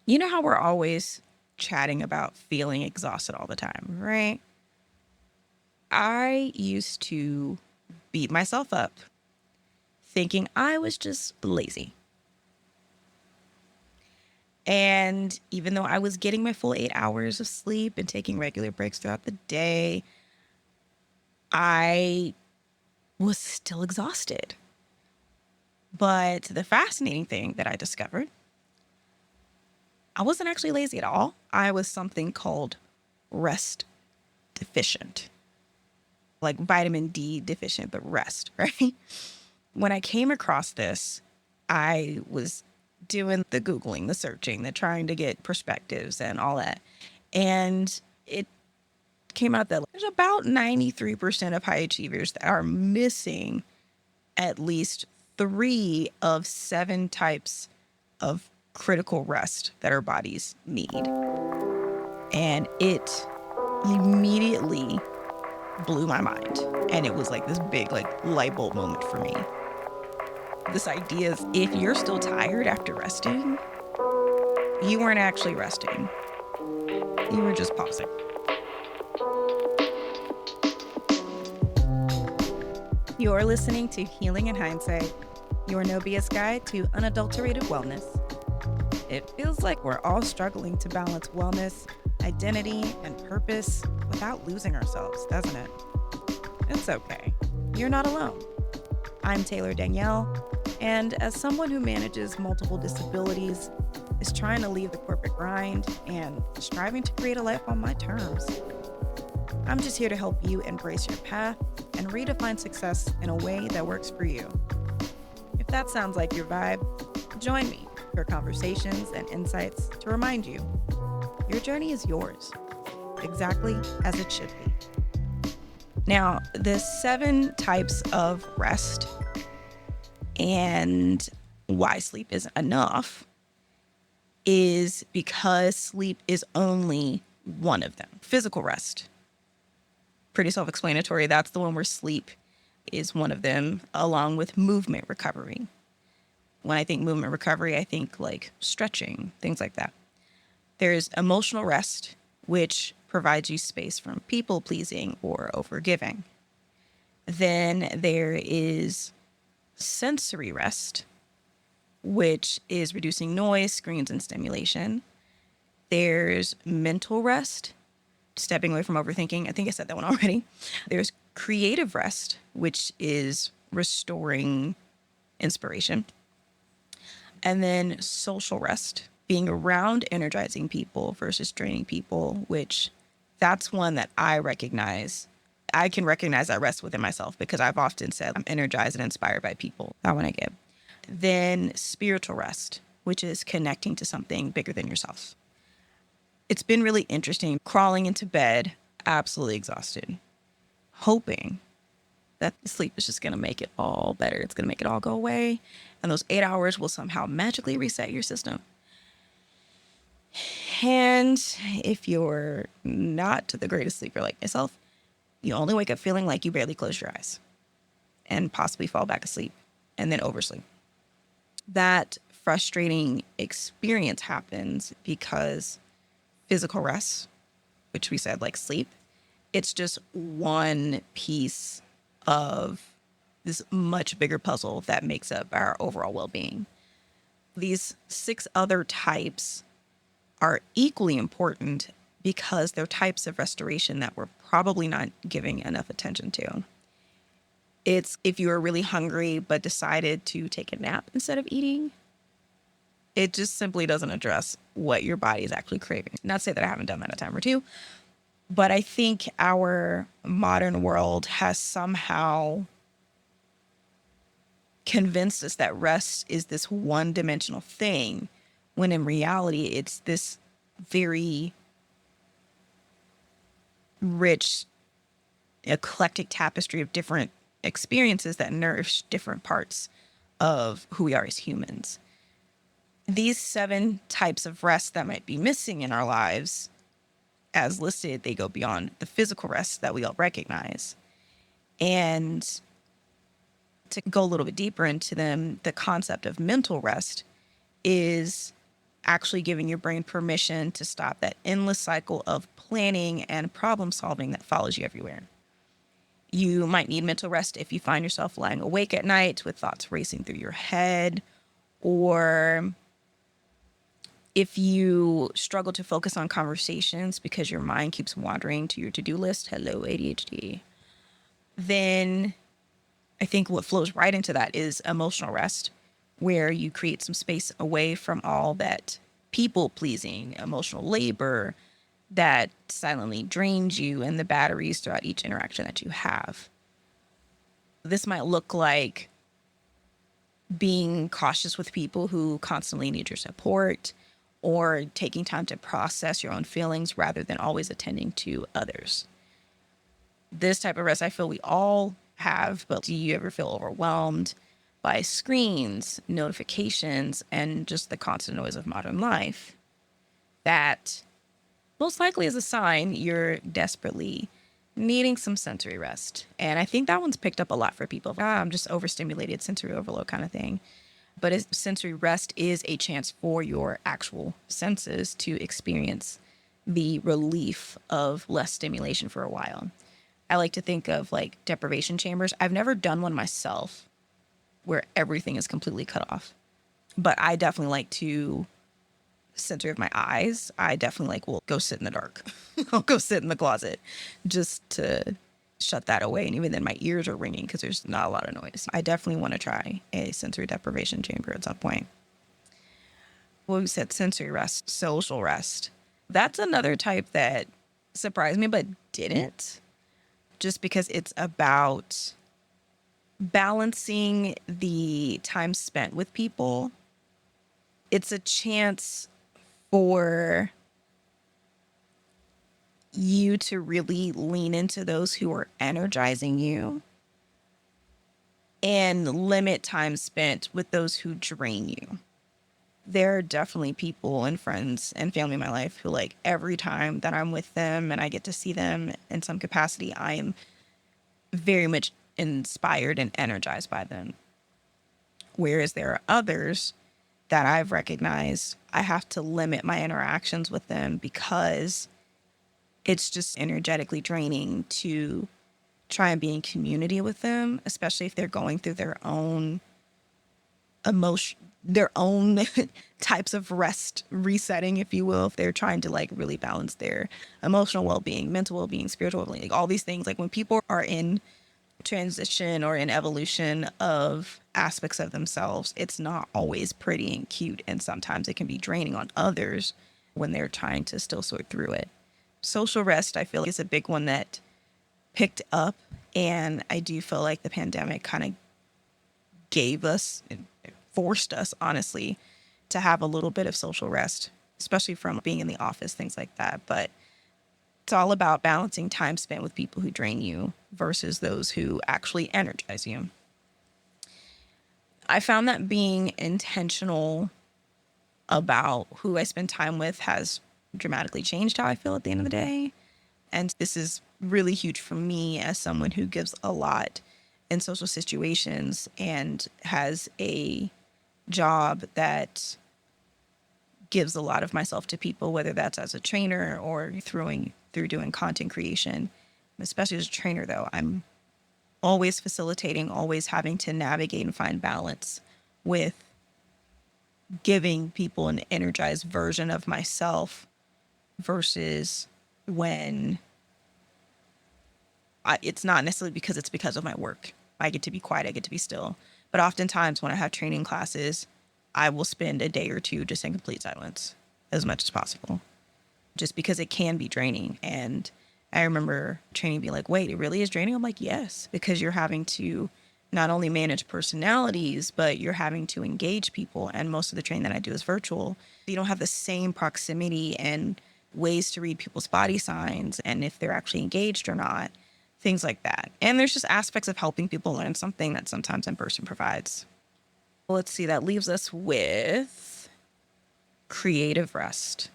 You know how we're always chatting about feeling exhausted all the time, right? I used to beat myself up thinking I was just lazy. And even though I was getting my full 8 hours of sleep and taking regular breaks throughout the day, I was still exhausted. But the fascinating thing that I discovered, I wasn't actually lazy at all. I was something called rest deficient, like vitamin D deficient, but rest, right? When I came across this, I was doing the Googling, the searching, the trying to get perspectives and all that. And it came out that there's about 93% of high achievers that are missing at least 3 of 7 types of critical rest that our bodies need. And it immediately blew my mind. And it was like this big, like, light bulb moment for me. This idea is if you're still tired after resting, you weren't actually resting. You were just pausing. You're listening to Healing in Hindsight, your no BS guide to unadulterated wellness. It feels like we're all struggling to balance wellness, identity, and purpose without losing ourselves, doesn't it? It's okay. You're not alone. I'm Taylor Danielle, and as someone who manages multiple disabilities, is trying to leave the corporate grind and striving to create a life on my terms. I'm just here to help you embrace your path and redefine success in a way that works for you. If that sounds like your vibe, join me for conversations and insights to remind you your journey is yours, exactly as it should be. Now, the 7 types of rest and why sleep isn't enough is because sleep is only one of them. Physical rest, pretty self-explanatory. That's the one where sleep is one of them, along with movement recovery. When I think movement recovery, I think like stretching, things like that. There's emotional rest, which provides you space from people pleasing or overgiving. Then there is sensory rest, which is reducing noise, screens, and stimulation. There's mental rest, stepping away from overthinking. I think I said that one already. There's creative rest, which is restoring inspiration. And then social rest, being around energizing people versus draining people, which that's one that I recognize. I can recognize that rest within myself because I've often said I'm energized and inspired by people. That one I get. Then spiritual rest, which is connecting to something bigger than yourself. It's been really interesting crawling into bed, absolutely exhausted, hoping that sleep is just going to make it all better. It's going to make it all go away. And those 8 hours will somehow magically reset your system. And if you're not the greatest sleeper like myself, you only wake up feeling like you barely closed your eyes and possibly fall back asleep and then oversleep. That frustrating experience happens because physical rest, which we said like sleep, it's just one piece of this much bigger puzzle that makes up our overall well-being. These 6 other types are equally important because they're types of restoration that we're probably not giving enough attention to. It's if you are really hungry but decided to take a nap instead of eating, it just simply doesn't address what your body is actually craving. Not to say that I haven't done that a time or two, but I think our modern world has somehow convinced us that rest is this one-dimensional thing, when in reality, it's this very rich, eclectic tapestry of different experiences that nourish different parts of who we are as humans. These 7 types of rest that might be missing in our lives, as listed, they go beyond the physical rest that we all recognize. And to go a little bit deeper into them, the concept of mental rest is actually giving your brain permission to stop that endless cycle of planning and problem solving that follows you everywhere. You might need mental rest if you find yourself lying awake at night with thoughts racing through your head, or if you struggle to focus on conversations because your mind keeps wandering to your to-do list. Hello, ADHD. Then I think what flows right into that is emotional rest, where you create some space away from all that people pleasing, emotional labor that silently drains you and the batteries throughout each interaction that you have. This might look like being cautious with people who constantly need your support, or taking time to process your own feelings rather than always attending to others. This type of rest I feel we all have, but do you ever feel overwhelmed by screens, notifications, and just the constant noise of modern life? That most likely is a sign you're desperately needing some sensory rest. And I think that one's picked up a lot for people. I'm just overstimulated, sensory overload kind of thing. But sensory rest is a chance for your actual senses to experience the relief of less stimulation for a while. I like to think of like deprivation chambers. I've never done one myself where everything is completely cut off, but I definitely like to center of my eyes. I definitely will go sit in the dark. I'll go sit in the closet just to shut that away. And even then my ears are ringing because there's not a lot of noise. I definitely want to try a sensory deprivation chamber at some point. Well, we said sensory rest, social rest. That's another type that surprised me, but didn't, just because it's about balancing the time spent with people. It's a chance for you to really lean into those who are energizing you and limit time spent with those who drain you. There are definitely people and friends and family in my life who, like, every time that I'm with them and I get to see them in some capacity, I am very much inspired and energized by them. Whereas there are others that I've recognized I have to limit my interactions with them because it's just energetically draining to try and be in community with them, especially if they're going through their own their own types of rest resetting, if you will. If they're trying to like really balance their emotional well-being, mental well-being, spiritual well-being, like all these things. Like when people are in transition or in evolution of aspects of themselves, it's not always pretty and cute, and sometimes it can be draining on others when they're trying to still sort through it. Social rest, I feel like, is a big one that picked up, and I do feel like the pandemic kind of gave us, forced us, honestly, to have a little bit of social rest, especially from being in the office, things like that. But it's all about balancing time spent with people who drain you versus those who actually energize you. I found that being intentional about who I spend time with has dramatically changed how I feel at the end of the day. And this is really huge for me as someone who gives a lot in social situations and has a job that gives a lot of myself to people, whether that's as a trainer or through doing content creation. Especially as a trainer, though, I'm always facilitating, always having to navigate and find balance with giving people an energized version of myself versus when it's not necessarily because it's because of my work. I get to be quiet, I get to be still. But oftentimes when I have training classes, I will spend a day or two just in complete silence as much as possible, just because it can be draining. And I remember training being like, wait, it really is draining? I'm like, yes, because you're having to not only manage personalities, but you're having to engage people. And most of the training that I do is virtual. You don't have the same proximity and ways to read people's body signs and if they're actually engaged or not, things like that. And there's just aspects of helping people learn something that sometimes in person provides. Let's see, that leaves us with creative rest.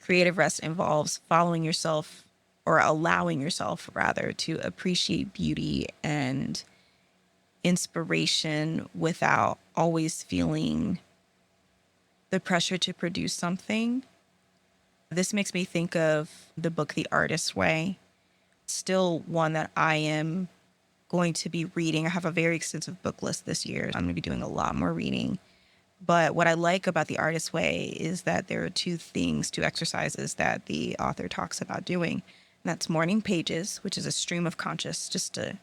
Creative rest involves following yourself, or allowing yourself rather, to appreciate beauty and inspiration without always feeling the pressure to produce something. This makes me think of the book The Artist's Way. Still one that I am going to be reading. I have a very extensive book list this year. I'm going to be doing a lot more reading. But what I like about The Artist's Way is that there are two exercises that the author talks about doing. And that's morning pages, which is a stream of conscious, just to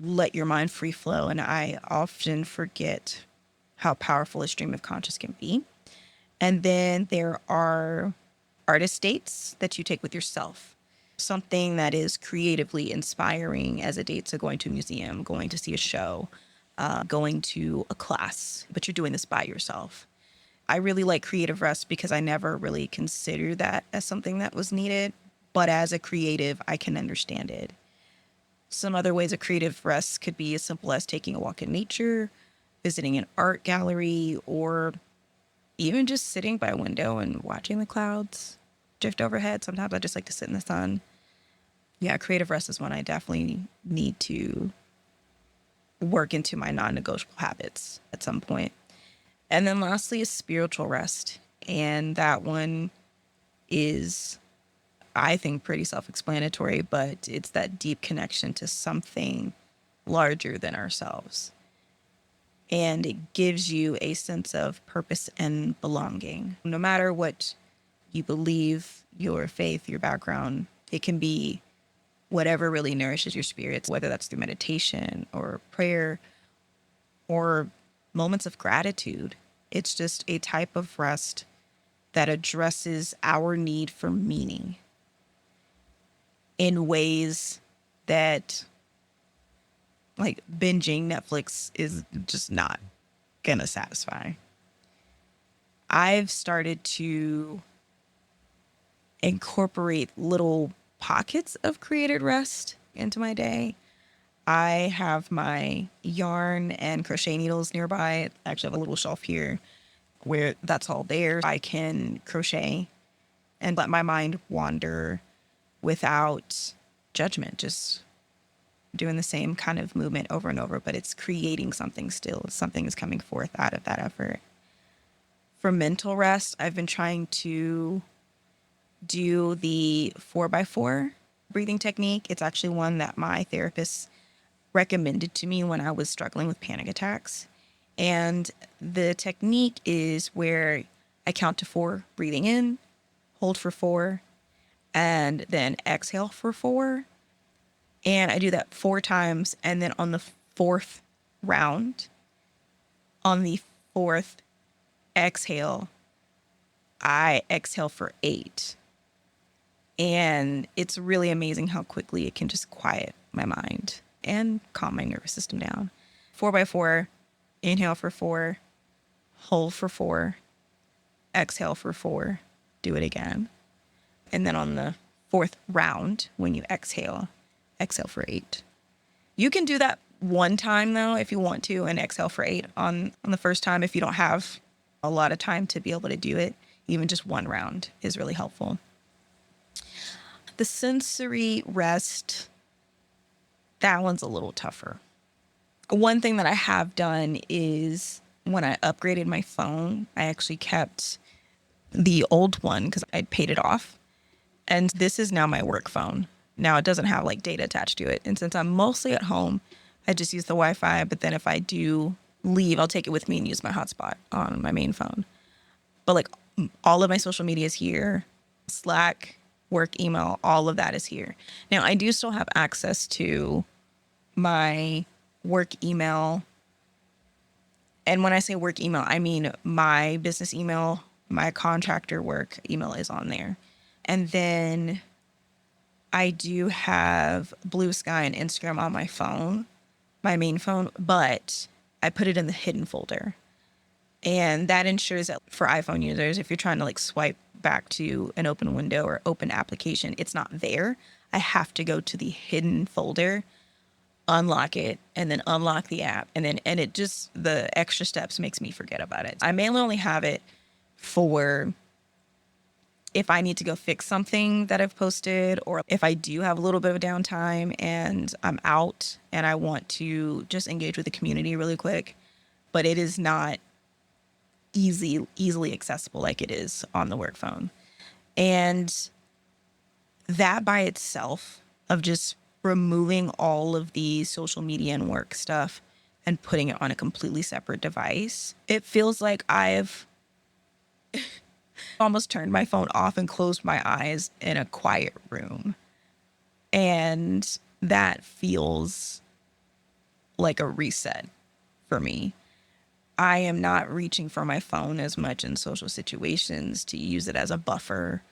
let your mind free flow. And I often forget how powerful a stream of conscious can be. And then there are artist dates that you take with yourself. Something that is creatively inspiring as a date. So going to a museum, going to see a show, going to a class, but you're doing this by yourself. I really like creative rest because I never really considered that as something that was needed. But as a creative, I can understand it. Some other ways of creative rest could be as simple as taking a walk in nature, visiting an art gallery, or even just sitting by a window and watching the clouds drift overhead. Sometimes I just like to sit in the sun. Yeah, creative rest is one I definitely need to work into my non-negotiable habits at some point. And then lastly is spiritual rest. And that one is, I think, pretty self-explanatory, but it's that deep connection to something larger than ourselves. And it gives you a sense of purpose and belonging. No matter what you believe, your faith, your background, it can be whatever really nourishes your spirits, whether that's through meditation or prayer or moments of gratitude. It's just a type of rest that addresses our need for meaning in ways that, like, binging Netflix is just not gonna satisfy. I've started to incorporate little pockets of created rest into my day. I have my yarn and crochet needles nearby. I actually have a little shelf here where that's all there. I can crochet and let my mind wander without judgment, just doing the same kind of movement over and over, but it's creating something still. Something is coming forth out of that effort. For mental rest, I've been trying to do the 4x4 breathing technique. It's actually one that my therapist recommended to me when I was struggling with panic attacks. And the technique is where I count to 4, breathing in, hold for 4, and then exhale for 4. And I do that 4 times. And then on the 4th round, on the 4th exhale, I exhale for 8. And it's really amazing how quickly it can just quiet my mind and calm my nervous system down. 4x4, inhale for 4, hold for 4, exhale for 4, do it again. And then on the 4th round, when you exhale for 8. You can do that one time though, if you want to, and exhale for 8 on the first time. If you don't have a lot of time to be able to do it, even just one round is really helpful. The sensory rest, that one's a little tougher. One thing that I have done is when I upgraded my phone, I actually kept the old one because I'd paid it off. And this is now my work phone. Now it doesn't have like data attached to it. And since I'm mostly at home, I just use the Wi-Fi. But then if I do leave, I'll take it with me and use my hotspot on my main phone. But like all of my social media is here. Slack, work email, all of that is here. Now, I do still have access to my work email. And when I say work email, I mean my business email, my contractor work email is on there. And then I do have Blue Sky and Instagram on my phone, my main phone, but I put it in the hidden folder. And that ensures that for iPhone users, if you're trying to like swipe back to an open window or open application, it's not there. I have to go to the hidden folder, unlock it, and then unlock the app. And it just, the extra steps makes me forget about it. I mainly only have it for if I need to go fix something that I've posted, or if I do have a little bit of downtime and I'm out and I want to just engage with the community really quick. But it is not easily accessible like it is on the work phone. And that by itself, of just removing all of the social media and work stuff and putting it on a completely separate device, it feels like I've almost turned my phone off and closed my eyes in a quiet room. And that feels like a reset for me. I am not reaching for my phone as much in social situations to use it as a buffer.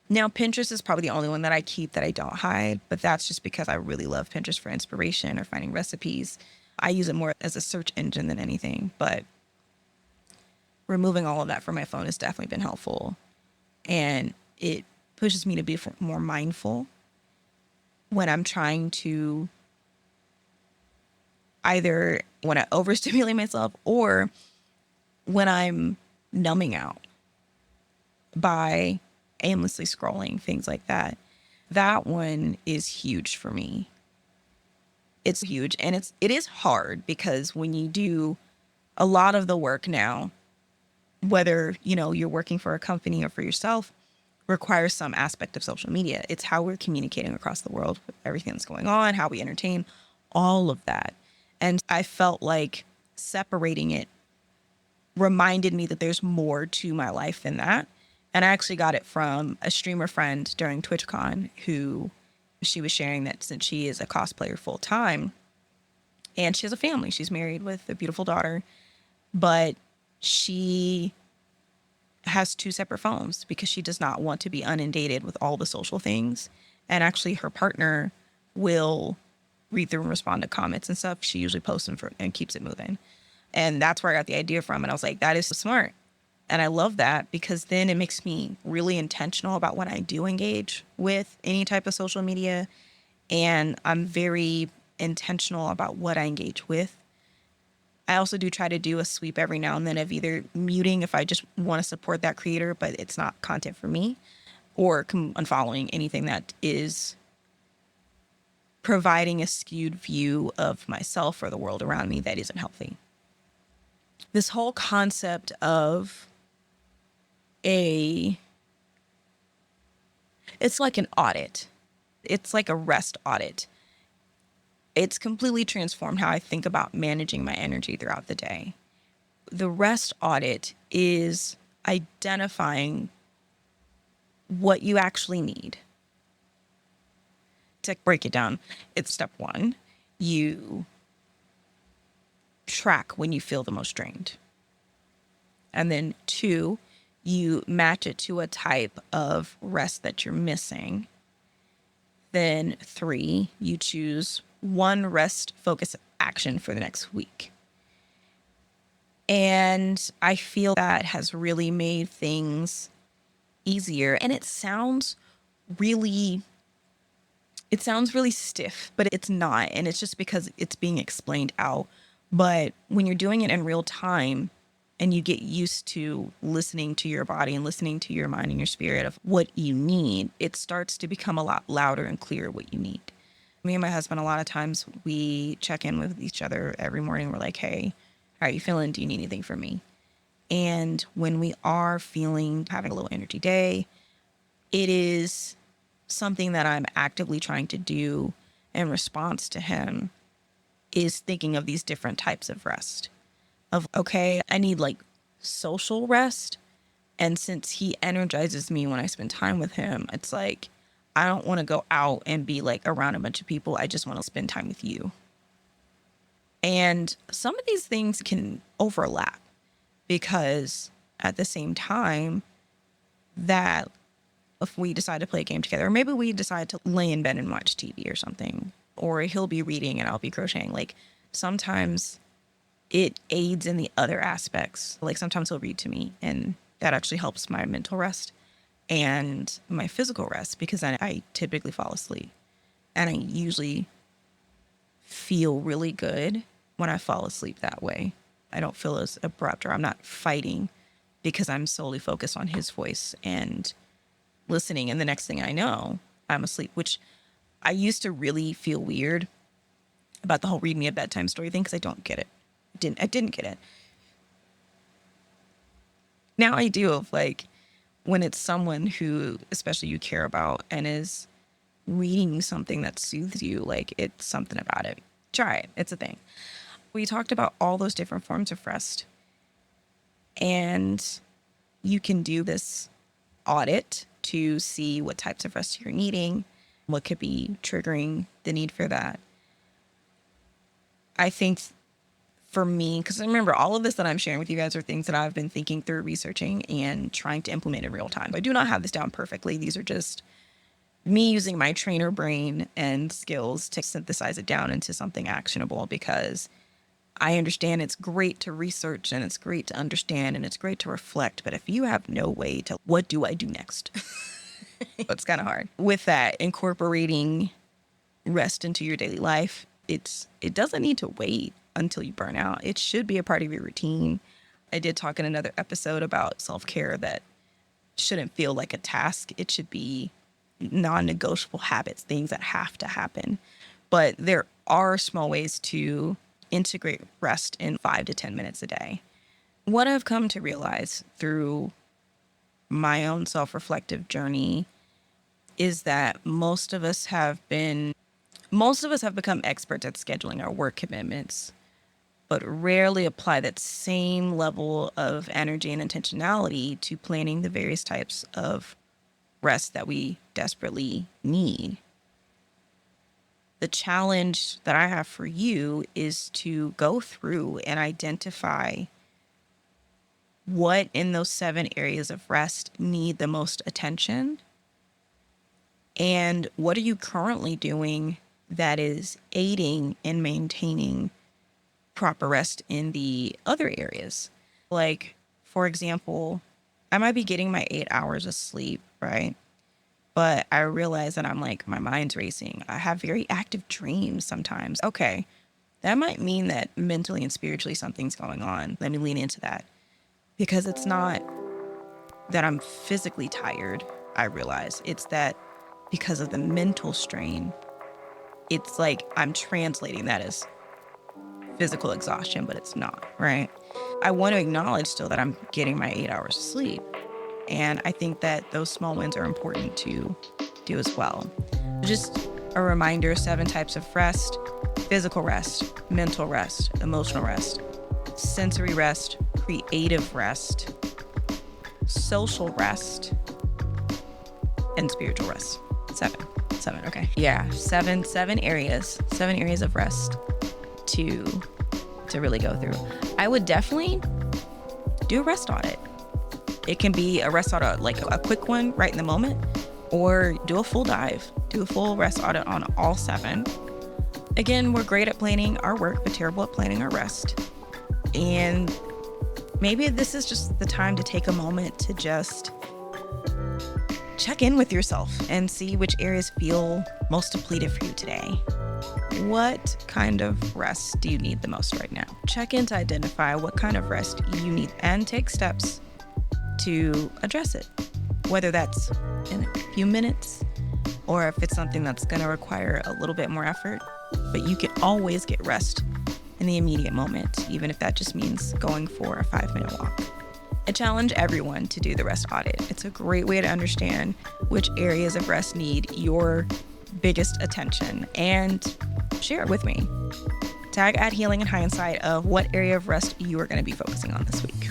Now, Pinterest is probably the only one that I keep that I don't hide, but that's just because I really love Pinterest for inspiration or finding recipes. I use it more as a search engine than anything, but removing all of that from my phone has definitely been helpful. And it pushes me to be more mindful when I'm trying to either when I overstimulate myself or when I'm numbing out by aimlessly scrolling, things like that. That one is huge for me. It's huge. And it is hard because when you do a lot of the work now, whether, you're working for a company or for yourself, requires some aspect of social media. It's how we're communicating across the world with everything that's going on, how we entertain, all of that. And I felt like separating it reminded me that there's more to my life than that. And I actually got it from a streamer friend during TwitchCon who she was sharing that since she is a cosplayer full time and she has a family, she's married with a beautiful daughter, but she has two separate phones because she does not want to be inundated with all the social things. And actually her partner will read through and respond to comments and stuff. She usually posts them and keeps it moving. And that's where I got the idea from. And I was like, that is so smart. And I love that because then it makes me really intentional about when I do engage with any type of social media. And I'm very intentional about what I engage with. I also do try to do a sweep every now and then of either muting if I just want to support that creator, but it's not content for me, or unfollowing anything that is providing a skewed view of myself or the world around me that isn't healthy. This whole concept of it's like an audit. It's like a rest audit. It's completely transformed how I think about managing my energy throughout the day. The rest audit is identifying what you actually need. To break it down, it's step one. You track when you feel the most drained. And then two, you match it to a type of rest that you're missing. Then three, you choose one rest focus action for the next week. And I feel that has really made things easier. And it sounds really stiff, but it's not. And it's just because it's being explained out. But when you're doing it in real time and you get used to listening to your body and listening to your mind and your spirit of what you need, it starts to become a lot louder and clearer what you need. Me and my husband, a lot of times we check in with each other every morning. We're like, hey, how are you feeling? Do you need anything from me? And when we are having a low energy day, it is something that I'm actively trying to do in response to him is thinking of these different types of rest. Of, okay, I need like social rest. And since he energizes me when I spend time with him, it's like, I don't want to go out and be like around a bunch of people. I just want to spend time with you. And some of these things can overlap because at the same time that if we decide to play a game together, or maybe we decide to lay in bed and watch TV or something, or he'll be reading and I'll be crocheting. Like sometimes it aids in the other aspects. Like sometimes he'll read to me and that actually helps my mental rest and my physical rest because I typically fall asleep. And I usually feel really good when I fall asleep that way. I don't feel as abrupt or I'm not fighting because I'm solely focused on his voice and listening. And the next thing I know, I'm asleep, which I used to really feel weird about the whole read me a bedtime story thing because I don't get it. I didn't get it. Now I do of like when it's someone who, especially you care about and is reading something that soothes you, like it's something about it. Try it. It's a thing. We talked about all those different forms of rest, and you can do this audit to see what types of rest you're needing, what could be triggering the need for that. I think for me, because remember, all of this that I'm sharing with you guys are things that I've been thinking through, researching, and trying to implement in real time. I do not have this down perfectly. These are just me using my trainer brain and skills to synthesize it down into something actionable, because I understand it's great to research and it's great to understand and it's great to reflect. But if you have no way to, what do I do next? It's kind of hard. With that, incorporating rest into your daily life, it doesn't need to wait until you burn out. It should be a part of your routine. I did talk in another episode about self-care that shouldn't feel like a task. It should be non-negotiable habits, things that have to happen. But there are small ways to integrate rest in 5 to 10 minutes a day. What I've come to realize through my own self-reflective journey is that most of us have become experts at scheduling our work commitments, but rarely apply that same level of energy and intentionality to planning the various types of rest that we desperately need. The challenge that I have for you is to go through and identify what in those 7 areas of rest need the most attention, and what are you currently doing that is aiding in maintaining proper rest in the other areas. Like, for example, I might be getting my 8 hours of sleep, right? But I realize that I'm like, my mind's racing. I have very active dreams sometimes. Okay, that might mean that mentally and spiritually something's going on. Let me lean into that. Because it's not that I'm physically tired, I realize. It's that because of the mental strain, it's like I'm translating that as physical exhaustion, but it's not, right? I want to acknowledge still that I'm getting my 8 hours of sleep. And I think that those small wins are important to do as well. Just a reminder, 7 types of rest: physical rest, mental rest, emotional rest, sensory rest, creative rest, social rest, and spiritual rest. Seven. Okay. Yeah. Seven areas of rest to really go through. I would definitely do a rest audit. It can be a rest audit, like a quick one right in the moment, or do a full dive, do a full rest audit on all 7. Again, we're great at planning our work, but terrible at planning our rest. And maybe this is just the time to take a moment to just check in with yourself and see which areas feel most depleted for you today. What kind of rest do you need the most right now? Check in to identify what kind of rest you need and take steps to address it, whether that's in a few minutes or if it's something that's going to require a little bit more effort. But you can always get rest in the immediate moment, even if that just means going for a 5-minute walk. I challenge everyone to do the rest audit. It's a great way to understand which areas of rest need your biggest attention, and share it with me. Tag @Healing and Hindsight of what area of rest you are going to be focusing on this week.